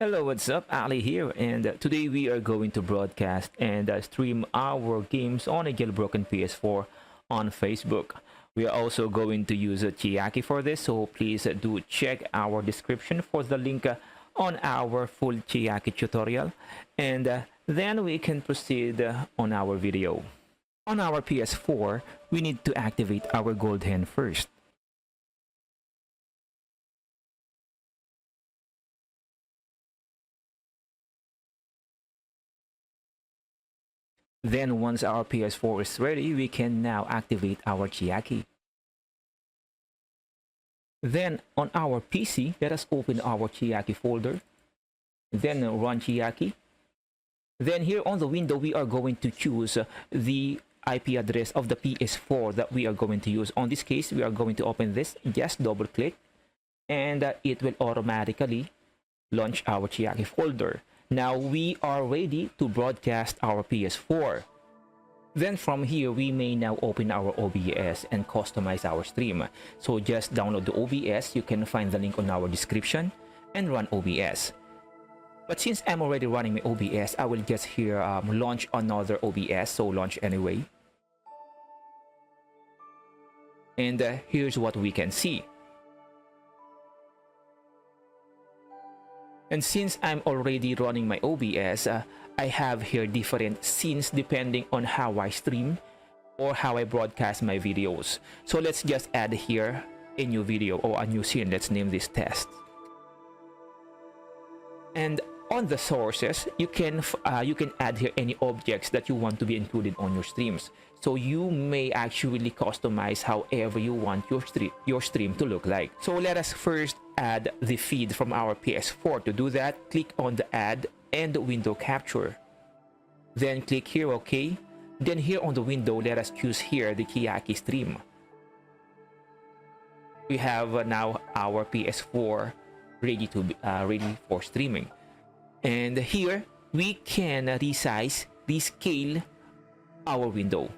Hello, what's up? Ali here, and today we are going to broadcast and stream our games on a jailbroken PS4 on Facebook. We are also going to use Chiaki for this, so please do check our description for the link on our full Chiaki tutorial, and then we can proceed on our video. On our PS4, we need to activate our gold hand first. Then once our PS4 is ready, we can now activate our Chiaki. Then on our PC, let us open our Chiaki folder. Then run Chiaki. Then here on the window, we are going to choose the IP address of the PS4 that we are going to use. On this case, we are going to open this, just double click, and it will automatically launch our Chiaki folder. Now we are ready to broadcast our PS4. Then from here, we may now open our OBS and customize our stream. So just download the OBS. You can find the link on our description and run OBS. But since I'm already running my OBS, I will just here launch another OBS. So launch anyway. And here's what we can see. And since I'm already running my OBS, I have here different scenes depending on how I stream or how I broadcast my videos. So let's just add here a new video or a new scene. Let's name this test. And on the sources, you can add here any objects that you want to be included on your streams. So you may actually customize however you want your stream to look like. So let us first add the feed from our PS4. To do that, click on the add and window capture. Then click here OK. Then here on the window, let us choose here the Chiaki stream. We have now our PS4 ready for streaming. And here we can resize, rescale our window.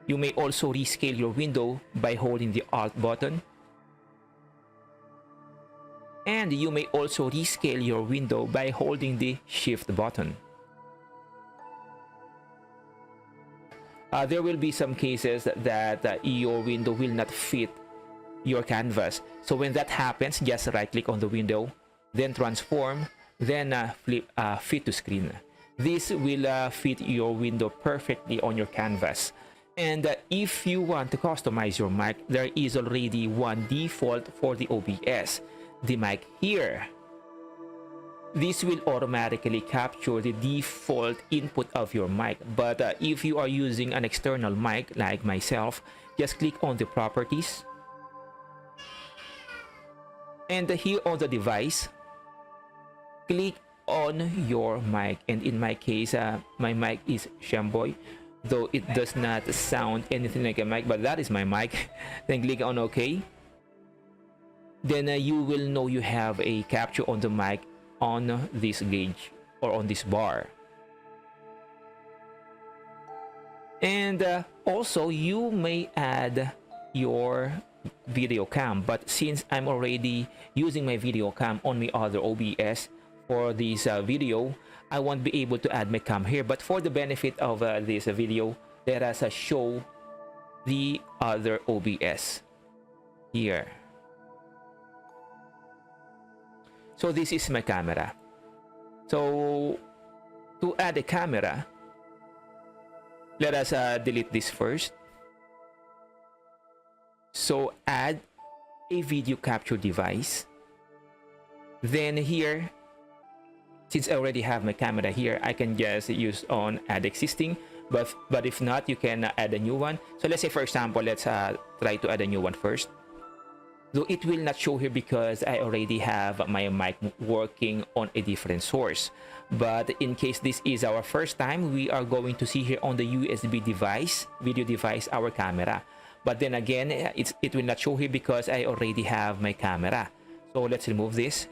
You may also rescale your window by holding the Alt button. And you may also rescale your window by holding the Shift button. There will be some cases that your window will not fit your canvas. So when that happens, just right click on the window, then transform, then fit to screen. This will fit your window perfectly on your canvas. And if you want to customize your mic, there is already one default for the OBS, the mic here. This will automatically capture the default input of your mic. But if you are using an external mic like myself, just click on the properties. And here on the device, click on your mic. And in my case, my mic is Shamboy, though it does not sound anything like a mic, but that is my mic. Then click on OK. Then you will know you have a capture on the mic on this gauge or on this bar. And also you may add your video cam, but since I'm already using my video cam on my other OBS for this video, I won't be able to add my cam here. But for the benefit of this video, let us show the other OBS here. So this is my camera. So to add a camera, let us delete this first. So add a video capture device. Then here, since I already have my camera here, I can just use on add existing. But if not, you can add a new one. So let's say, for example, let's try to add a new one first. Though it will not show here because I already have my mic working on a different source. But in case this is our first time, we are going to see here on the USB device, video device, our camera. But then again, it will not show here because I already have my camera. So let's remove this.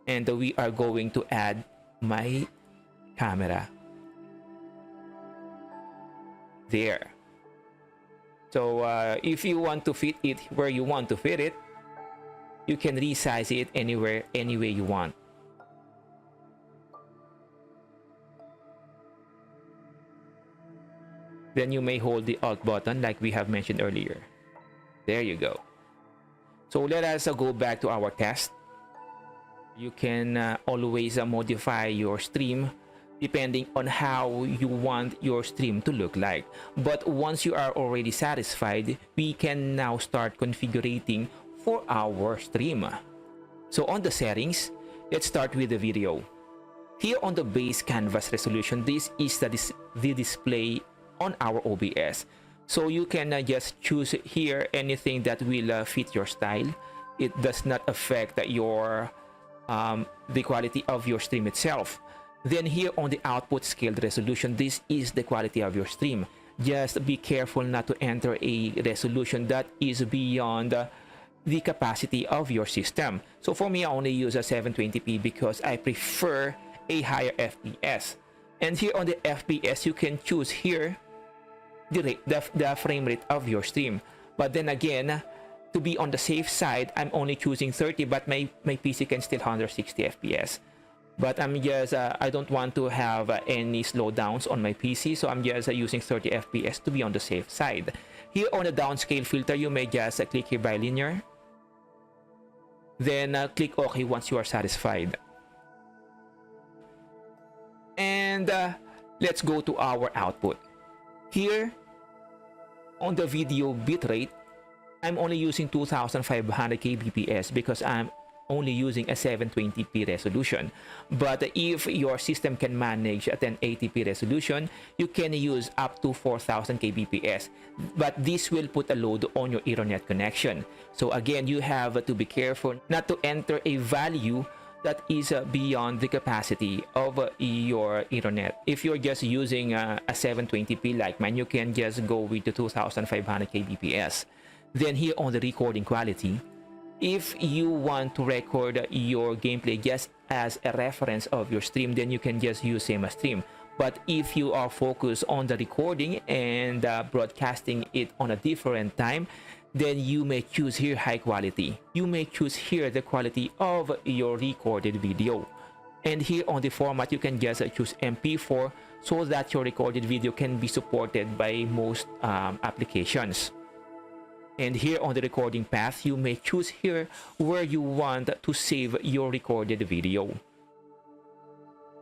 And we are going to add my camera. There. So if you want to fit it where you want to fit it, you can resize it anywhere, any way you want. Then you may hold the Alt button like we have mentioned earlier. There you go. So let us go back to our test. You can always modify your stream depending on how you want your stream to look like. But once you are already satisfied, we can now start configuring for our stream. So on the settings, let's start with the video. Here on the base canvas resolution, this is the display on our OBS. So you can just choose here anything that will fit your style. It does not affect your the quality of your stream itself. Then here on the output scaled resolution, this is the quality of your stream. Just be careful not to enter a resolution that is beyond the capacity of your system. So for me, I only use a 720p because I prefer a higher FPS. And here on the FPS, you can choose here the frame rate of your stream. But then again, to be on the safe side, I'm only choosing 30, but my PC can still handle 60 FPS. But I'm just I don't want to have any slowdowns on my PC, so I'm just using 30 FPS to be on the safe side. Here on the downscale filter, you may just click here bilinear, then click OK once you are satisfied. And let's go to our output. Here on the video bitrate, I'm only using 2500 kbps because I'm only using a 720p resolution. But if your system can manage a 1080p resolution, you can use up to 4000 kbps. But this will put a load on your Ethernet connection. So again, you have to be careful not to enter a value that is beyond the capacity of your Ethernet. If you're just using a 720p like mine, you can just go with the 2500 kbps. Then here on the recording quality, if you want to record your gameplay just as a reference of your stream, then you can just use same as stream. But if you are focused on the recording and broadcasting it on a different time, then you may choose here high quality. You may choose here the quality of your recorded video. And here on the format, you can just choose MP4 so that your recorded video can be supported by most applications. And here on the recording path, you may choose here where you want to save your recorded video.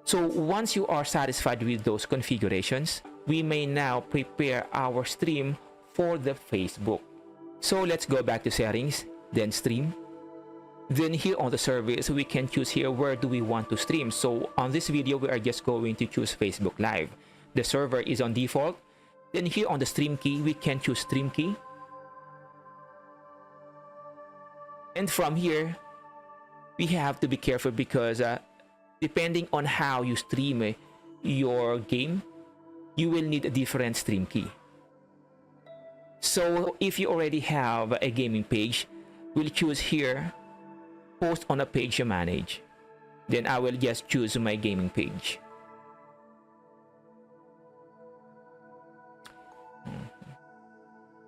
So once you are satisfied with those configurations, we may now prepare our stream for the Facebook. So let's go back to settings, then stream. Then here on the service, we can choose here where do we want to stream. So on this video, we are just going to choose Facebook Live. The server is on default. Then here on the stream key, we can choose stream key. And from here, we have to be careful because depending on how you stream your game, you will need a different stream key. So if you already have a gaming page, we'll choose here, post on a page you manage. Then I will just choose my gaming page.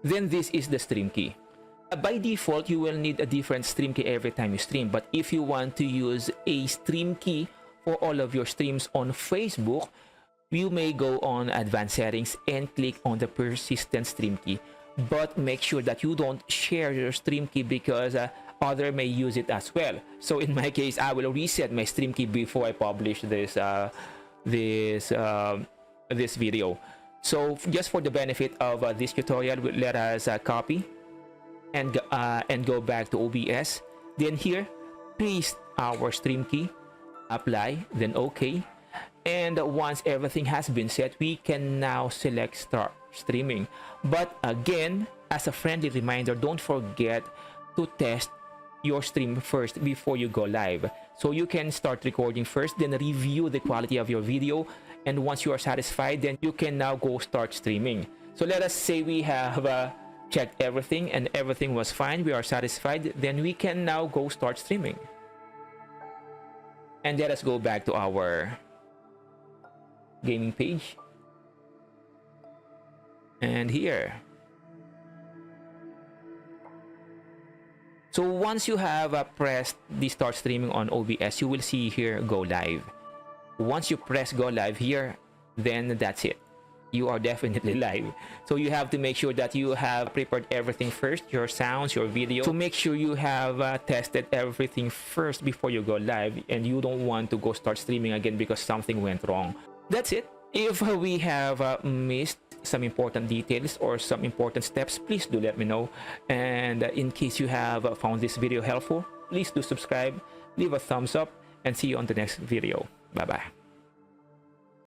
Then this is the stream key. By default, you will need a different stream key every time you stream. But if you want to use a stream key for all of your streams on Facebook, you may go on advanced settings and click on the persistent stream key. But make sure that you don't share your stream key because others may use it as well. So in my case, I will reset my stream key before I publish this video. So just for the benefit of this tutorial, let us copy and go back to OBS. Then here, paste our stream key, apply, then OK. And once everything has been set, we can now select start streaming. But again, as a friendly reminder, don't forget to test your stream first before you go live. So you can start recording first, then review the quality of your video. And once you are satisfied, then you can now go start streaming. So let us say we have checked everything and everything was fine, we are satisfied, then we can now go start streaming. And let us go back to our gaming page. And here. So once you have pressed the start streaming on OBS, you will see here go live. Once you press go live here, then that's it. You are definitely live. So you have to make sure that you have prepared everything first, your sounds, your video. So make sure you have tested everything first before you go live, and you don't want to go start streaming again because something went wrong. That's it. If we have missed some important details or some important steps, please do let me know. And in case you have found this video helpful, please do subscribe, leave a thumbs up, and see you on the next video. Bye bye.